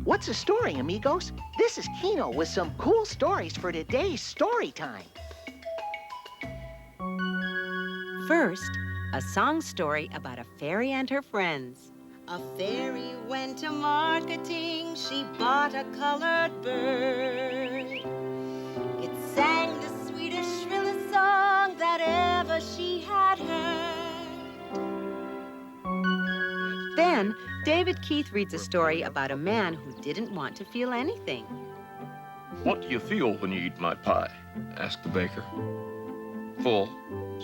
What's a story, amigos? This is Kino with some cool stories for today's story time. First, a song story about a fairy and her friends. A fairy went to marketing. She bought a colored bird. It sang the sweetest, shrillest song that ever she had heard. Then, David Keith reads a story about a man who didn't want to feel anything. What do you feel when you eat my pie? Asked the baker. Full,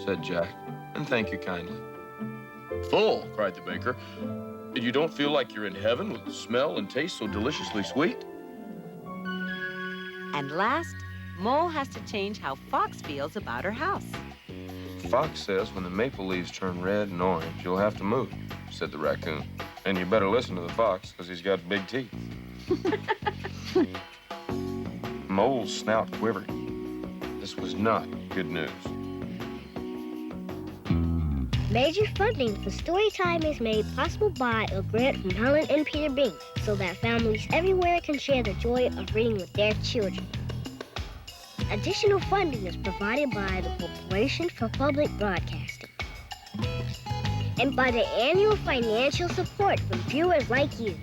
said Jack, and thank you kindly. Full, cried the baker. You don't feel like you're in heaven with the smell and taste so deliciously sweet? And last, Mole has to change how Fox feels about her house. Fox says when the maple leaves turn red and orange, you'll have to move, said the raccoon. And you better listen to the fox, because he's got big teeth. Mole's snout quivered. This was not good news. Major funding for Storytime is made possible by a grant from Helen and Peter Bain, so that families everywhere can share the joy of reading with their children. Additional funding is provided by the Corporation for Public Broadcasting and by the annual financial support from viewers like you.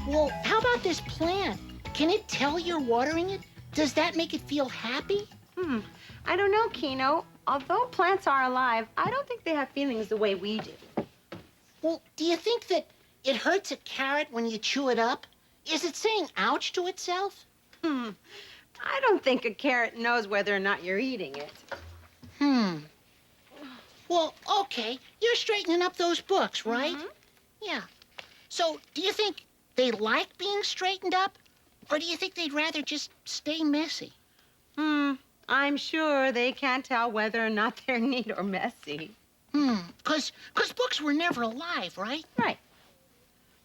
Well, how about this plant? Can it tell you're watering it? Does that make it feel happy? I don't know, Kino. Although plants are alive, I don't think they have feelings the way we do. Well, do you think that it hurts a carrot when you chew it up? Is it saying ouch to itself? I don't think a carrot knows whether or not you're eating it. Well, okay. You're straightening up those books, right? Yeah. So, do you think they like being straightened up? Or do you think they'd rather just stay messy? I'm sure they can't tell whether or not they're neat or messy. Because books were never alive, right? Right.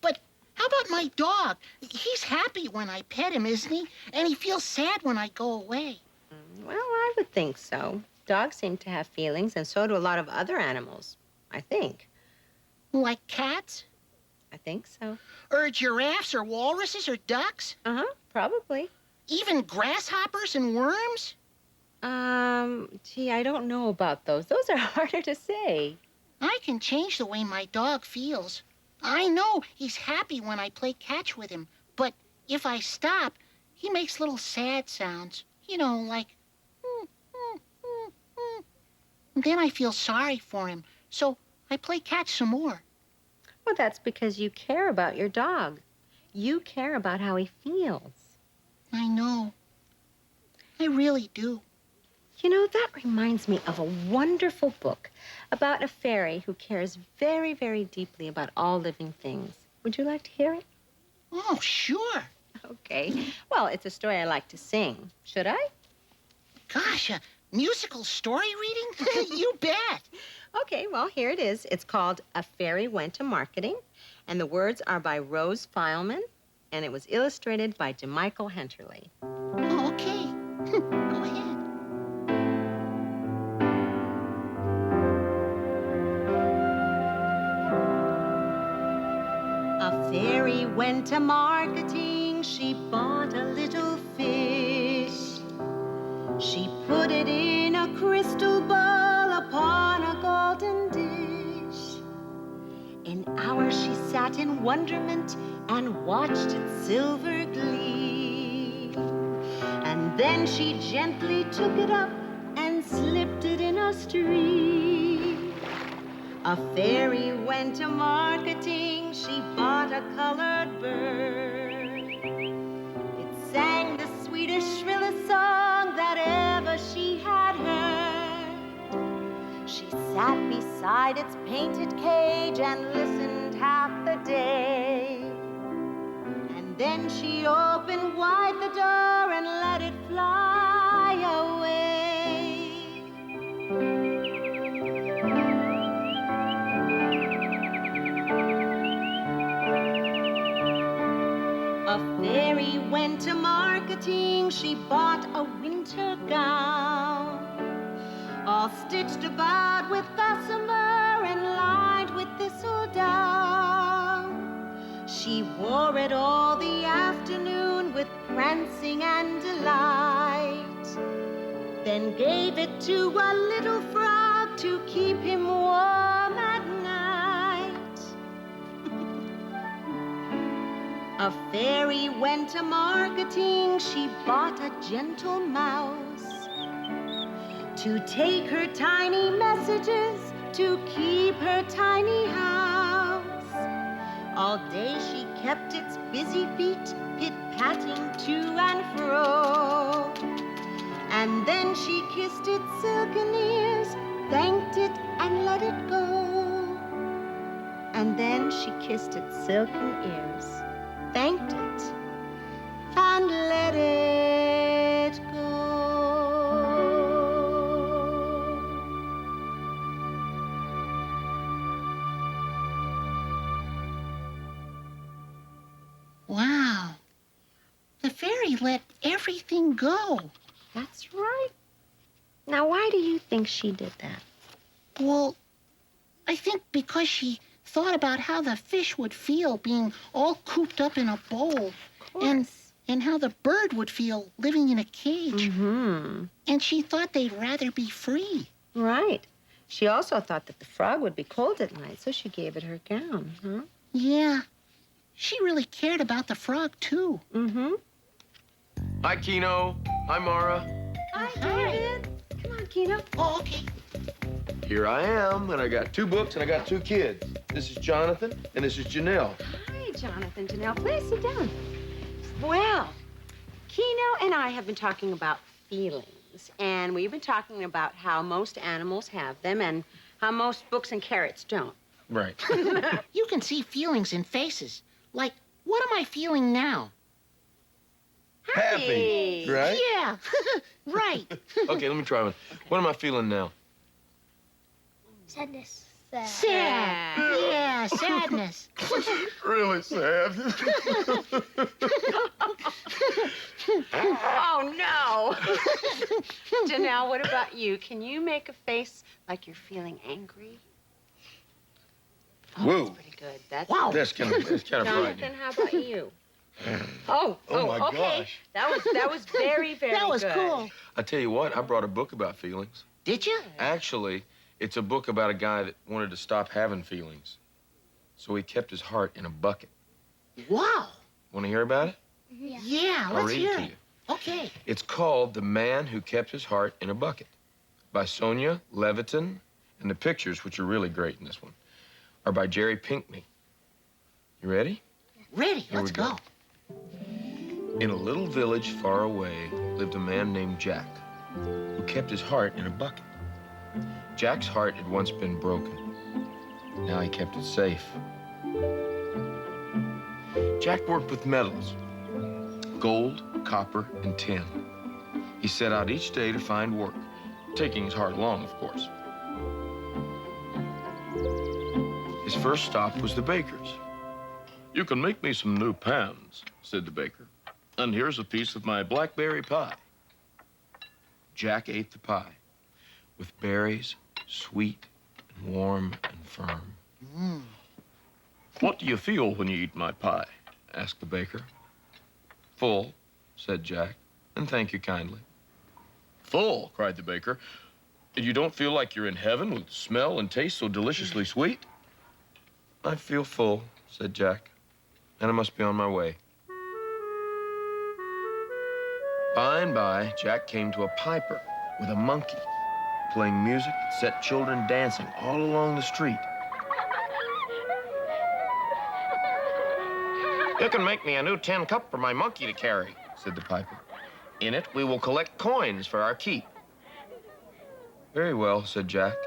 But how about my dog? He's happy when I pet him, isn't he? And he feels sad when I go away. Well, I would think so. Dogs seem to have feelings, and so do a lot of other animals, I think. Like cats? I think so. Or giraffes or walruses or ducks? Probably. Even grasshoppers and worms? Gee, I don't know about those. Those are harder to say. I can change the way my dog feels. I know he's happy when I play catch with him, but if I stop, he makes little sad sounds. You know, like... Then I feel sorry for him, so I play catch some more. Well, that's because you care about your dog. You care about how he feels. I know. I really do. You know, that reminds me of a wonderful book about a fairy who cares very, very deeply about all living things. Would you like to hear it? Oh, sure. Okay. Well, it's a story I like to sing. Should I? Gosh, a musical story reading? You bet. Okay, well, here it is. It's called A Fairy Went to Marketing, and the words are by Rose Fileman, and it was illustrated by Jamichael Henterly. Oh, okay. Go ahead. A fairy went to marketing. She bought a little fish. She put it in a crystal bowl upon a golden dish. An hour she sat in wonderment and watched its silver gleam. And then she gently took it up and slipped it in a stream. A fairy went to marketing. She bought a colored bird. It sang the sweetest, shrillest song that ever she had heard. She sat beside its painted cage and listened half the day. And then she opened wide the door and let it fly away. marketing, she bought a winter gown, all stitched about with gossamer and lined with thistledown. She wore it all the afternoon with prancing and delight, then gave it to a little frog to keep him warm at night. A fairy went to marketing, she bought a gentle mouse to take her tiny messages, to keep her tiny house. All day she kept its busy feet pit-patting to and fro. And then she kissed its silken ears, thanked it and let it go. And then she kissed its silken ears, thanked it and let it go. Wow. The fairy let everything go. That's right. Now, why do you think she did that? Well, I think because she thought about how the fish would feel being all cooped up in a bowl. And how the bird would feel living in a cage. Mm-hmm. And she thought they'd rather be free. Right. She also thought that the frog would be cold at night, so she gave it her gown, huh? Yeah. She really cared about the frog, too. Mm-hmm. Hi, Kino. Hi, Mara. Hi, David. Come on, Kino. Oh, okay. Here I am, and I got 2 books, and I got 2 kids. This is Jonathan, and this is Janelle. Hi, Jonathan. Janelle, please sit down. Well, Kino and I have been talking about feelings, and we've been talking about how most animals have them and how most books and carrots don't. Right. You can see feelings in faces. Like, what am I feeling now? Happy, right? Yeah, right. Okay, let me try one. What am I feeling now? Sadness. Sad. Yeah, sadness. Really sad. Oh, no. Janelle, what about you? Can you make a face like you're feeling angry? Oh, Whoa. that's pretty good. That's Wow. That's kind of Jonathan, frightening. how about you? Oh, my okay. gosh. That was very, very That was good. cool. I tell you what, I brought a book about feelings. Did you? Actually, it's a book about a guy that wanted to stop having feelings. So he kept his heart in a bucket. Wow. Want to hear about it? Yeah, I'll let's read hear it to it. you. Okay. It's called The Man Who Kept His Heart in a Bucket by Sonia Levitin, and the pictures, which are really great in this one, are by Jerry Pinkney. You ready? Ready, Here let's we go. In a little village far away lived a man named Jack, who kept his heart in a bucket. Jack's heart had once been broken. Now he kept it safe. Jack worked with metals, gold, copper, and tin. He set out each day to find work, taking his heart along, of course. His first stop was the baker's. "You can make me some new pans," said the baker. "And here's a piece of my blackberry pie." Jack ate the pie with berries, sweet and warm and firm. "What do you feel when you eat my pie?" asked the baker. "Full," said Jack, "and thank you kindly." "Full?" cried the baker. "You don't feel like you're in heaven with smell and taste so deliciously sweet?" "I feel full," said Jack, "and I must be on my way." By and by, Jack came to a piper with a monkey playing music that set children dancing all along the street. "You can make me a new tin cup for my monkey to carry," said the piper. "In it, we will collect coins for our keep." "Very well," said Jack.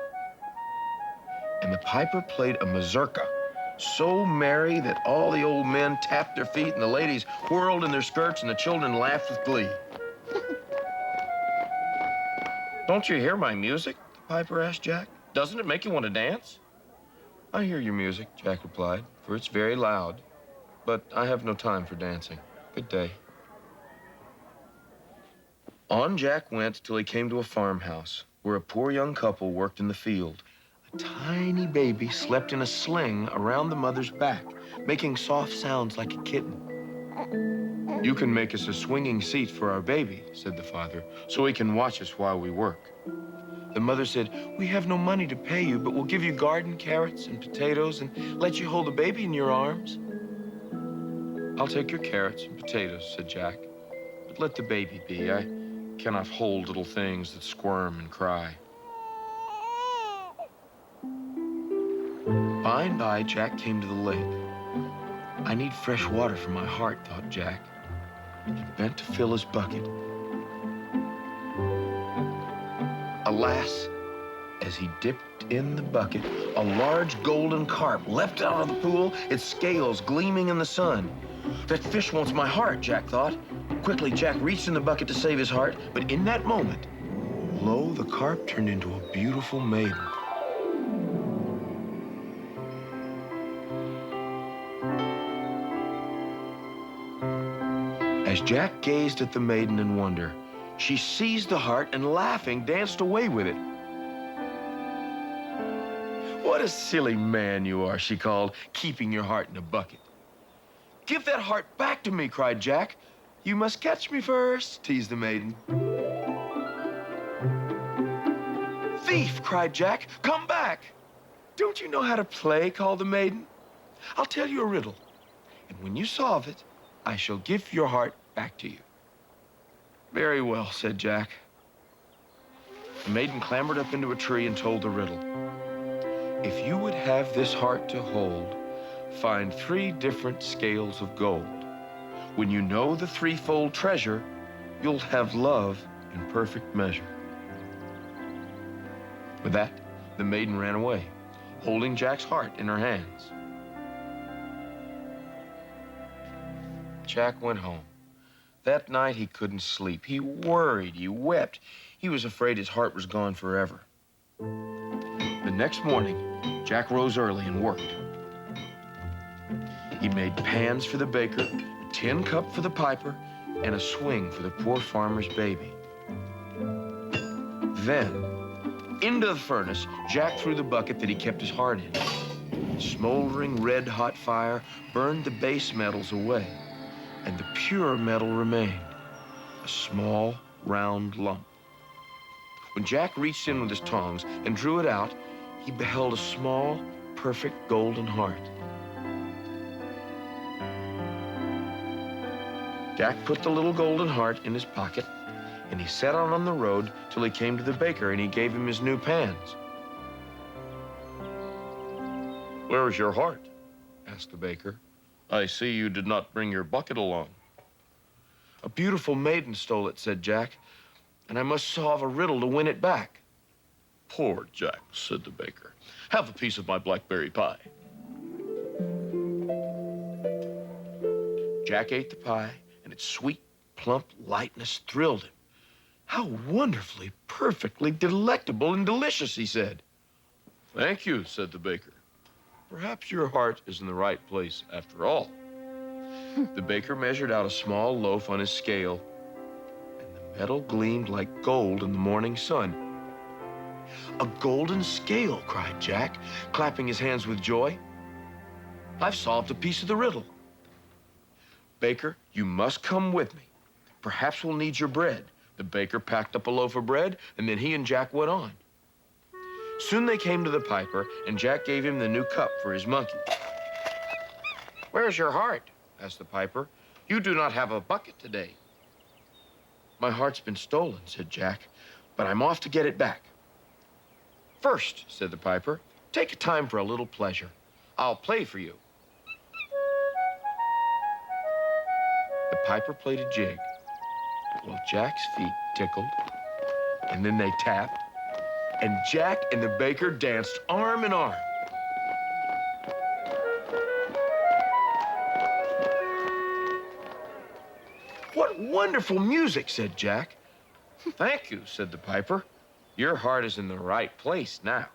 And the piper played a mazurka, so merry that all the old men tapped their feet and the ladies whirled in their skirts and the children laughed with glee. "Don't you hear my music?" the piper asked Jack. "Doesn't it make you want to dance?" "I hear your music," Jack replied, "for it's very loud. But I have no time for dancing. Good day." On Jack went till he came to a farmhouse where a poor young couple worked in the field. A tiny baby slept in a sling around the mother's back, making soft sounds like a kitten. "You can make us a swinging seat for our baby," said the father, "so he can watch us while we work." The mother said, "We have no money to pay you, but we'll give you garden carrots and potatoes and let you hold the baby in your arms." "I'll take your carrots and potatoes," said Jack, "but let the baby be. I cannot hold little things that squirm and cry." By and by, Jack came to the lake. "I need fresh water for my heart," thought Jack. He bent to fill his bucket. Alas, as he dipped in the bucket, a large golden carp leapt out of the pool, its scales gleaming in the sun. "That fish wants my heart," Jack thought. Quickly, Jack reached in the bucket to save his heart, but in that moment, lo, the carp turned into a beautiful maiden. As Jack gazed at the maiden in wonder, she seized the heart and, laughing, danced away with it. "What a silly man you are," she called, "keeping your heart in a bucket." "Give that heart back to me," cried Jack. "You must catch me first," teased the maiden. "Thief," cried Jack, "come back." "Don't you know how to play?" called the maiden. "I'll tell you a riddle, and when you solve it, I shall give your heart back to you." "Very well," said Jack. The maiden clambered up into a tree and told the riddle. "If you would have this heart to hold, find 3 different scales of gold. When you know the threefold treasure, you'll have love in perfect measure." With that, the maiden ran away, holding Jack's heart in her hands. Jack went home. That night he couldn't sleep. He worried, he wept. He was afraid his heart was gone forever. The next morning, Jack rose early and worked. He made pans for the baker, a tin cup for the piper, and a swing for the poor farmer's baby. Then, into the furnace, Jack threw the bucket that he kept his heart in. The smoldering red-hot fire burned the base metals away, and the pure metal remained, a small, round lump. When Jack reached in with his tongs and drew it out, he beheld a small, perfect golden heart. Jack put the little golden heart in his pocket, and he set out on the road till he came to the baker, and he gave him his new pans. "Where is your heart?" asked the baker. "I see you did not bring your bucket along." "A beautiful maiden stole it," said Jack, "and I must solve a riddle to win it back." "Poor Jack," said the baker. "Have a piece of my blackberry pie." Jack ate the pie, and its sweet, plump lightness thrilled him. "How wonderfully, perfectly delectable and delicious," he said. "Thank you," said the baker. "Perhaps your heart is in the right place after all." The baker measured out a small loaf on his scale, and the metal gleamed like gold in the morning sun. "A golden scale," cried Jack, clapping his hands with joy. "I've solved a piece of the riddle." "Baker, you must come with me. Perhaps we'll need your bread." The baker packed up a loaf of bread, and then he and Jack went on. Soon they came to the piper, and Jack gave him the new cup for his monkey. "Where's your heart?" asked the piper. "You do not have a bucket today." "My heart's been stolen," said Jack, "but I'm off to get it back." "First," said the piper, "take time for a little pleasure. I'll play for you." The piper played a jig, while Jack's feet tickled, and then they tapped, and Jack and the baker danced arm in arm. "What wonderful music," said Jack. "Thank you," said the piper. "Your heart is in the right place now."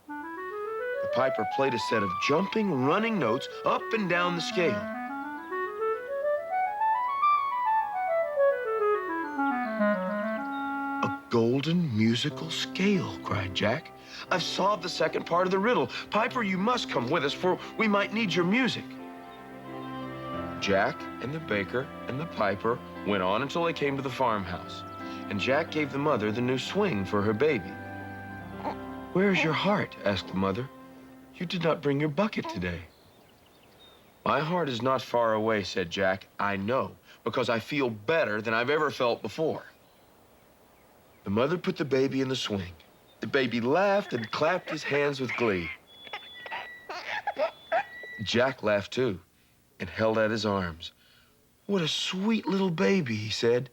The piper played a set of jumping, running notes up and down the scale. golden musical scale, cried Jack. I've solved the second part of the riddle. Piper, you must come with us, for we might need your music. Jack and the baker and the piper went on until they came to the farmhouse, and Jack gave the mother the new swing for her baby. Where's your heart? Asked the mother. You did not bring your bucket today. My heart is not far away, said Jack. I know, because I feel better than I've ever felt before. The mother put the baby in the swing. The baby laughed and clapped his hands with glee. Jack laughed too and held out his arms. What a sweet little baby, he said.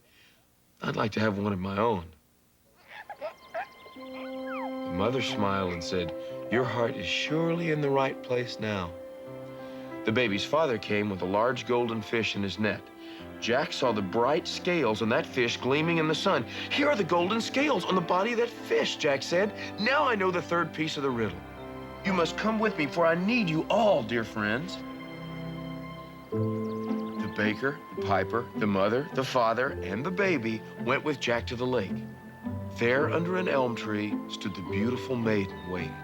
I'd like to have one of my own. The mother smiled and said, your heart is surely in the right place now. The baby's father came with a large golden fish in his net. Jack saw the bright scales on that fish gleaming in the sun. Here are the golden scales on the body of that fish, Jack said. Now I know the third piece of the riddle. You must come with me, for I need you all, dear friends. The baker, the piper, the mother, the father, and the baby went with Jack to the lake. There, under an elm tree, stood the beautiful maiden waiting.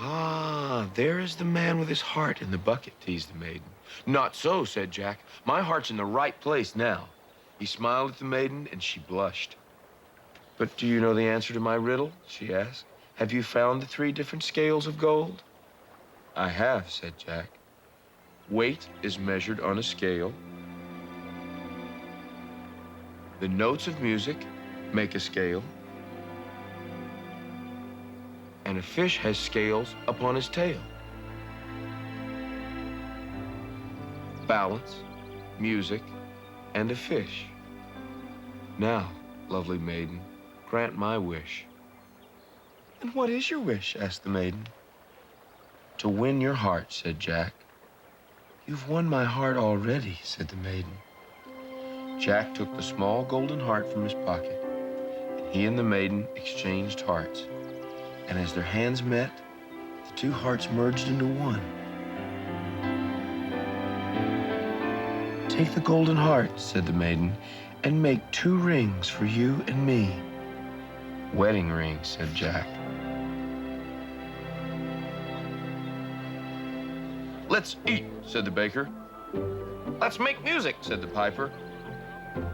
Ah, there is the man with his heart in the bucket, teased the maiden. Not so, said Jack. My heart's in the right place now. He smiled at the maiden, and she blushed. But do you know the answer to my riddle? She asked. Have you found the 3 different scales of gold? I have, said Jack. Weight is measured on a scale. The notes of music make a scale. And a fish has scales upon his tail. Balance, music, and a fish. Now, lovely maiden, grant my wish. And what is your wish? Asked the maiden. To win your heart, said Jack. You've won my heart already, said the maiden. Jack took the small golden heart from his pocket, and he and the maiden exchanged hearts. And as their hands met, the 2 hearts merged into one. Take the golden heart, said the maiden, and make 2 rings for you and me. Wedding rings, said Jack. Let's eat, said the baker. Let's make music, said the piper.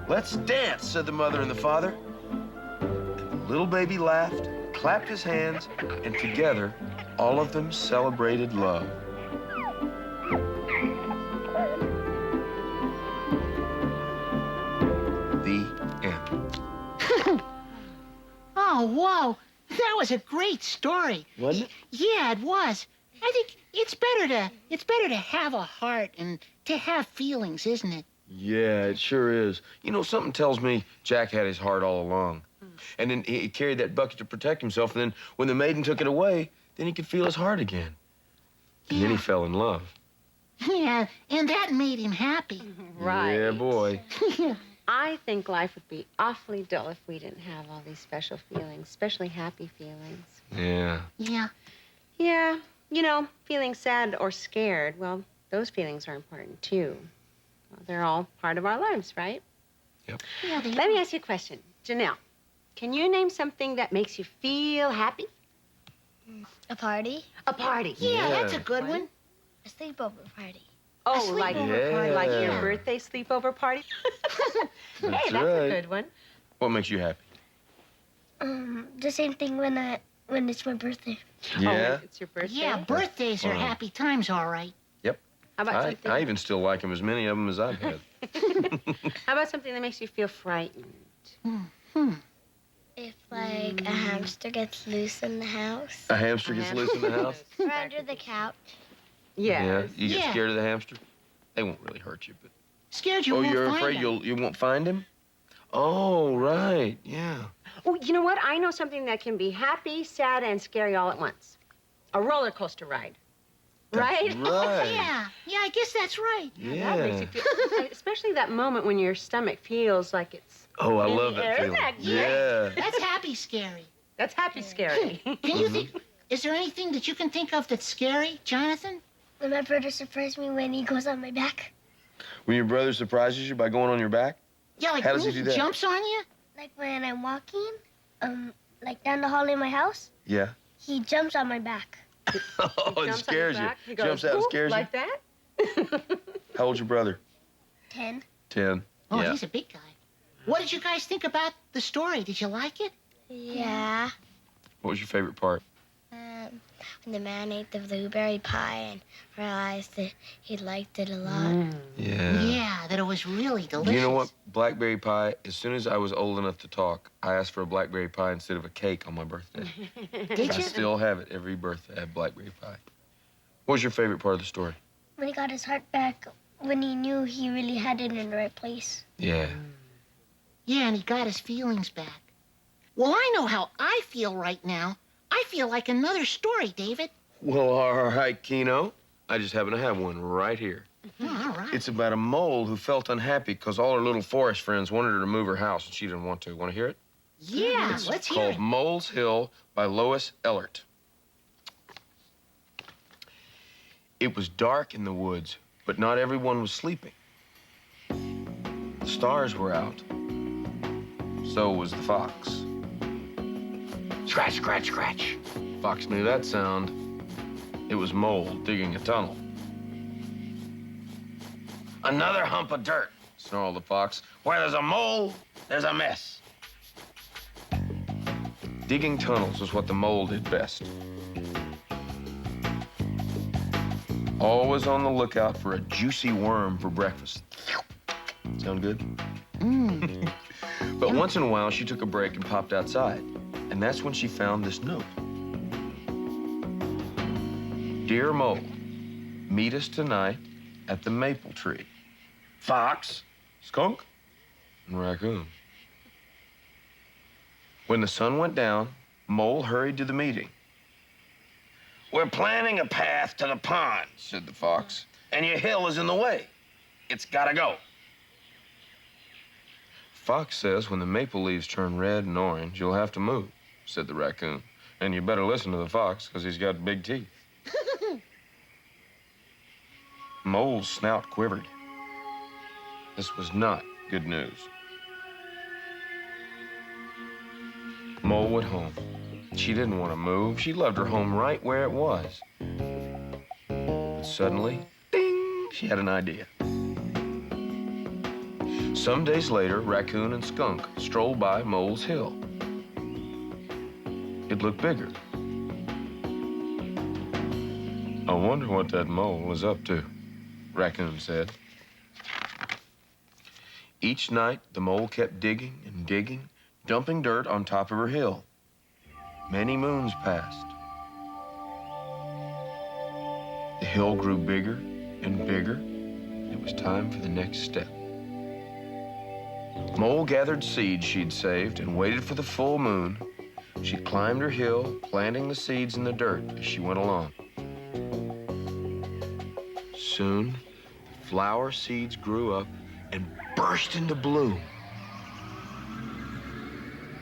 Let's dance, said the mother and the father. And the little baby laughed, clapped his hands, and together, all of them celebrated love. The end. Oh, whoa. That was a great story. Wasn't it? Yeah, it was. I think it's better to have a heart and to have feelings, isn't it? Yeah, it sure is. You know, something tells me Jack had his heart all along. And then he carried that bucket to protect himself, and then when the maiden took it away, then he could feel his heart again. And then he fell in love. Yeah, and that made him happy. Right. Yeah, boy. I think life would be awfully dull if we didn't have all these special feelings, especially happy feelings. Yeah. Yeah. Yeah, you know, feeling sad or scared, well, those feelings are important too. Well, they're all part of our lives, right? Yep. Yeah, Let me ask you a question. Janelle, can you name something that makes you feel happy? A party? A party. Yeah, that's a Yeah. good one. A sleepover party. Oh, A like, sleepover party. like your Yeah. birthday sleepover party? Hey, that's right. a good one. What makes you happy? The same thing when it's my birthday. Yeah. Oh, it's your birthday? Yeah, birthdays are fun. happy times, all right. How about something? I even still like him as many of them as I've had. How about something that makes you feel frightened? If, like, a hamster gets loose in the house. A hamster gets loose in the house? Or under the couch. Yes. Yeah. You get Yeah. scared of the hamster? They won't really hurt you, but... Scared you won't you're find afraid him. you won't find him? Oh, right. Yeah. Oh, you know what? I know something that can be happy, sad, and scary all at once. A roller coaster ride. Right? That's right. Yeah, I guess that's right. That makes you Yeah. feel, especially that moment when your stomach feels like it's Oh, I in love the that air. feeling. Isn't that great? Yeah. That's happy scary. That's happy scary. Can you think, is there anything that you can think of that's scary, Jonathan? When my brother surprised me when he goes on my back. When your brother surprises you by going on your back? Yeah, like How does he when do that? jumps on you? Like when I'm walking, like down the hall in my house, Yeah. he jumps on my back. Oh, He it jumps on your scares you. back, he goes, Jumps out and "Whoop," scares like you. that? How old's your brother? 10. 10. Oh, Yeah. he's a big guy. What did you guys think about the story? Did you like it? Yeah. What was your favorite part? When the man ate the blueberry pie and realized that he liked it a lot. Yeah. Yeah, that it was really delicious. You know what? Blackberry pie, as soon as I was old enough to talk, I asked for a blackberry pie instead of a cake on my birthday. Did I you? still have it every birthday. I have blackberry pie. What was your favorite part of the story? When he got his heart back, when he knew he really had it in the right place. Yeah. Yeah, and he got his feelings back. Well, I know how I feel right now. I feel like another story, David. Well, all right, Kino. I just happen to have one right here. Oh, all right. It's about a mole who felt unhappy because all her little forest friends wanted her to move her house and she didn't want to. Want to hear it? Yeah, It's let's hear called it. Mole's Hill by Lois Ehlert. It was dark in the woods, but not everyone was sleeping. The stars were out. So was the fox. Scratch, scratch, scratch. Fox knew that sound. It was Mole digging a tunnel. Another hump of dirt, snarled the fox. Where there's a mole, there's a mess. Digging tunnels was what the mole did best. Always on the lookout for a juicy worm for breakfast. Sound good? But once in a while, she took a break and popped outside. And that's when she found this note. Dear Mole, meet us tonight at the maple tree. Fox, skunk, and raccoon. When the sun went down, Mole hurried to the meeting. We're planning a path to the pond, said the fox, and your hill is in the way. It's gotta go. Fox says when the maple leaves turn red and orange, you'll have to move, said the raccoon. And you better listen to the fox, because he's got big teeth. Mole's snout quivered. This was not good news. Mole went home. She didn't want to move. She loved her home right where it was. But suddenly, ding, she had an idea. Some days later, Raccoon and Skunk strolled by Mole's Hill. It looked bigger. I wonder what that mole was up to, Raccoon said. Each night, the mole kept digging and digging, dumping dirt on top of her hill. Many moons passed. The hill grew bigger and bigger. It was time for the next step. Mole gathered seeds she'd saved and waited for the full moon. She climbed her hill, planting the seeds in the dirt as she went along. Soon, flower seeds grew up and burst into bloom.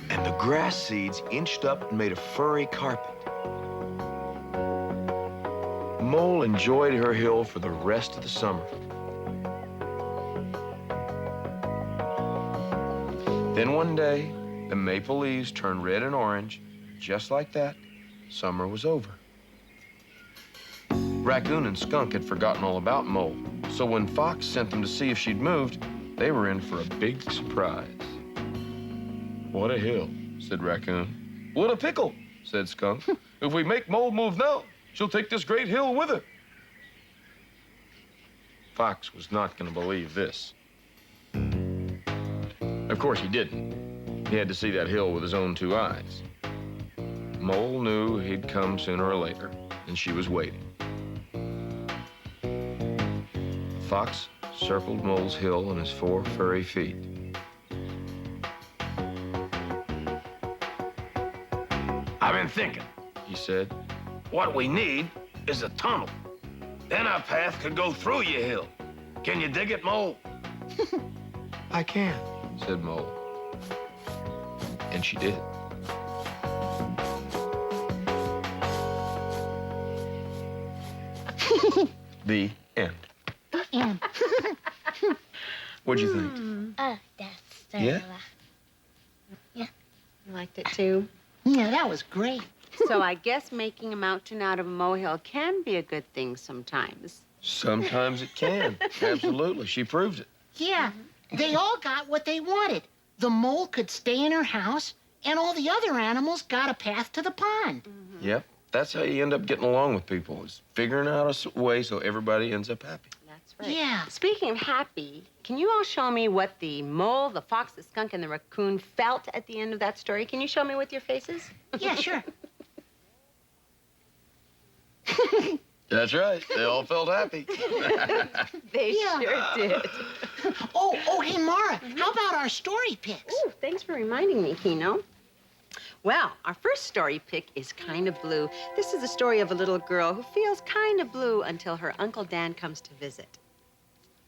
And the grass seeds inched up and made a furry carpet. Mole enjoyed her hill for the rest of the summer. Then one day, the maple leaves turned red and orange. Just like that, summer was over. Raccoon and Skunk had forgotten all about Mole, so when Fox sent them to see if she'd moved, they were in for a big surprise. What a hill, said Raccoon. What a pickle, said Skunk. If we make Mole move now, she'll take this great hill with her. Fox was not going to believe this. Of course he didn't. He had to see that hill with his own two eyes. Mole knew he'd come sooner or later, and she was waiting. Fox circled Mole's hill on his 4 furry feet. I've been thinking, he said. What we need is a tunnel. Then our path could go through your hill. Can you dig it, Mole? I can, said Mole. And she did. The end. The end. What'd you think? That's Yeah? You liked it too? Yeah, that was great. So I guess making a mountain out of a molehill can be a good thing sometimes. Sometimes it can. Absolutely. She proved it. Yeah, they all got what they wanted. The mole could stay in her house, and all the other animals got a path to the pond. Yep. That's how you end up getting along with people, is figuring out a way so everybody ends up happy. That's right. Yeah. Speaking of happy, can you all show me what the mole, the fox, the skunk, and the raccoon felt at the end of that story? Can you show me with your faces? Yeah, sure. That's right. They all felt happy. They Yeah. sure did. Oh, hey, Mara, how about our story picks? Ooh, thanks for reminding me, Kino. Well, our first story pick is Kind of Blue. This is the story of a little girl who feels kind of blue until her Uncle Dan comes to visit.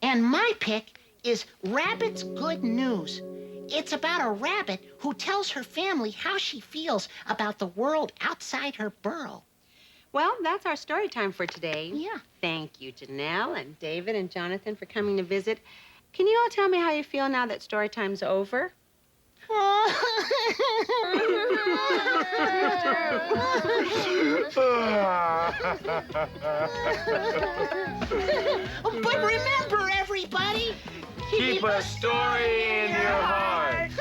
And my pick is Rabbit's Good News. It's about a rabbit who tells her family how she feels about the world outside her burrow. Well, that's our story time for today. Yeah. Thank you, Janelle and David and Jonathan, for coming to visit. Can you all tell me how you feel now that story time's over? But remember, everybody, Keep a story in your heart.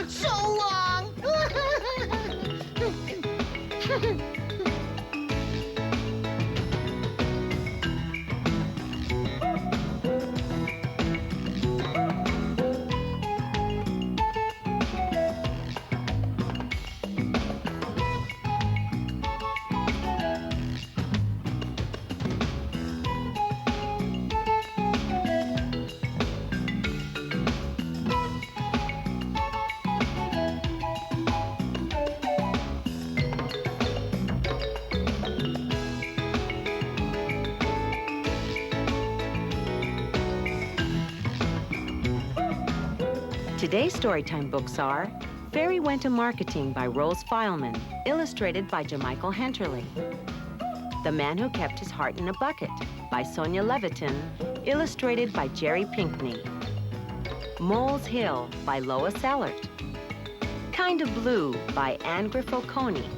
So long. Today's Storytime books are Fairy Went to Marketing by Rose Fileman, illustrated by Jamichael Henterly. The Man Who Kept His Heart in a Bucket by Sonia Levitin, illustrated by Jerry Pinkney. Mole's Hill by Lois Ellert. Kind of Blue by Anne Griffo-Coney.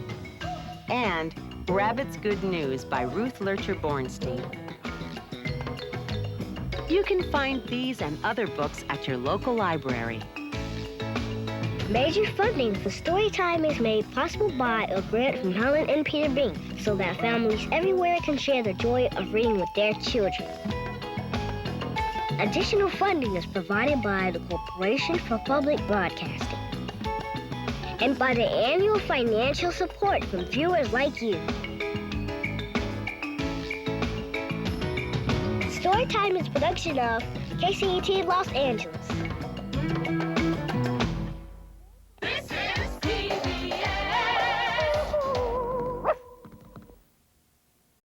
And Rabbit's Good News by Ruth Lurcher Bornstein. You can find these and other books at your local library. Major funding for Storytime is made possible by a grant from Helen and Peter Bain, so that families everywhere can share the joy of reading with their children. Additional funding is provided by the Corporation for Public Broadcasting and by the annual financial support from viewers like you. Storytime is a production of KCET Los Angeles.